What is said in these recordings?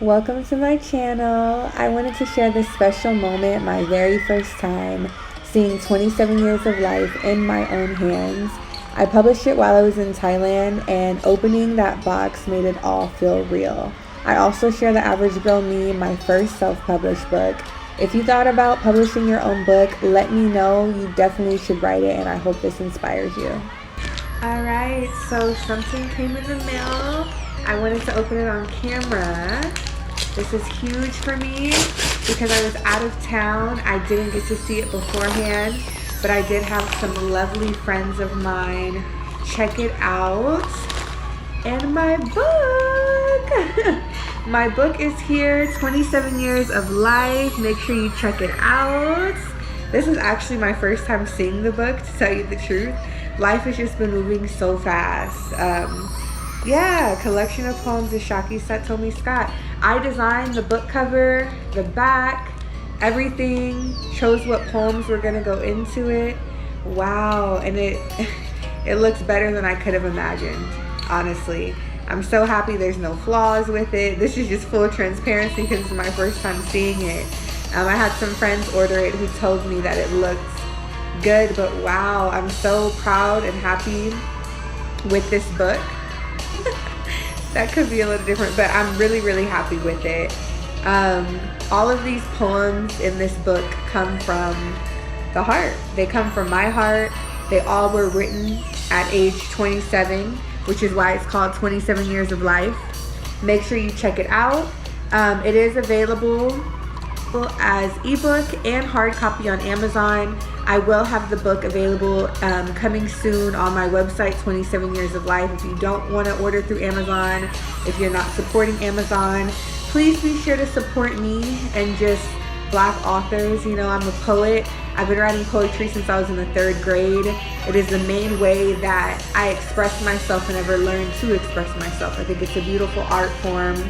Welcome to my channel. I wanted to share this special moment, my very first time seeing 27 years of life in my own hands. I published it while I was in Thailand, and opening that box made it all feel real. I also share The Average Girl Me, my first self-published book. If you thought about publishing your own book, let me know. You definitely should write it, and I hope this inspires you. Alright, so something came in the mail. I wanted to open it on camera. This is huge for me because I was out of town. I didn't get to see it beforehand, but I did have some lovely friends of mine check it out. And my book! My book is here, 27 Years of Life. Make sure you check it out. This is actually my first time seeing the book, to tell you the truth. Life has just been moving so fast. Yeah, collection of poems of Shaki Satomi Scott. I designed the book cover, the back, everything, chose what poems were gonna go into it. Wow, and it looks better than I could have imagined, honestly. I'm so happy there's no flaws with it. This is just full transparency because it's my first time seeing it. I had some friends order it who told me that it looks good, but wow, I'm so proud and happy with this book. That could be a little different, but I'm really happy with it. All of these poems in this book come from the heart. They come from my heart. They all were written at age 27, which is why it's called 27 Years of Life. Make sure you check it out. It is available as ebook and hard copy on Amazon. I will have the book available coming soon on my website, 27 Years of Life. If you don't want to order through Amazon, if you're not supporting Amazon, please be sure to support me and just Black authors. You know, I'm a poet. I've been writing poetry since I was in the 3rd grade. It is the main way that I express myself and ever learn to express myself. I think it's a beautiful art form.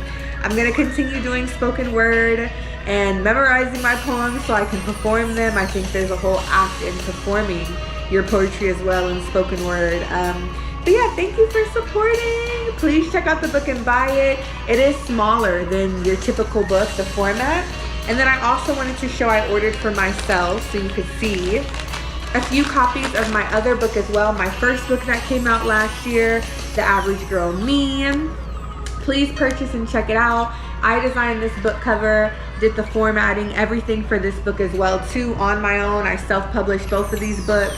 I'm going to continue doing spoken word and memorizing my poems so I can perform them. I think there's a whole act in performing your poetry as well in spoken word. But yeah, thank you for supporting. Please check out the book and buy it. It is smaller than your typical book, the format. And then I also wanted to show I ordered for myself so you could see a few copies of my other book as well. My first book that came out last year, The Average Girl Me. Please purchase and check it out. I designed this book cover, did the formatting, everything for this book as well too on my own. I self-published both of these books.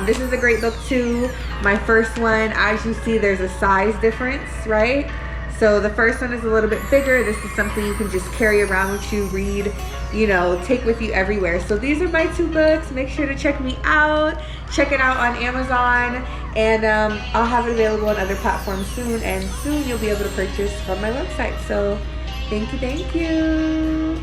This is a great book too. My first one, as you see, there's a size difference, right? So the first one is a little bit bigger. This is something you can just carry around with you, read, you know, take with you everywhere. So these are my 2 books. Make sure to check me out. Check it out on Amazon. And I'll have it available on other platforms soon. And soon you'll be able to purchase from my website. So thank you.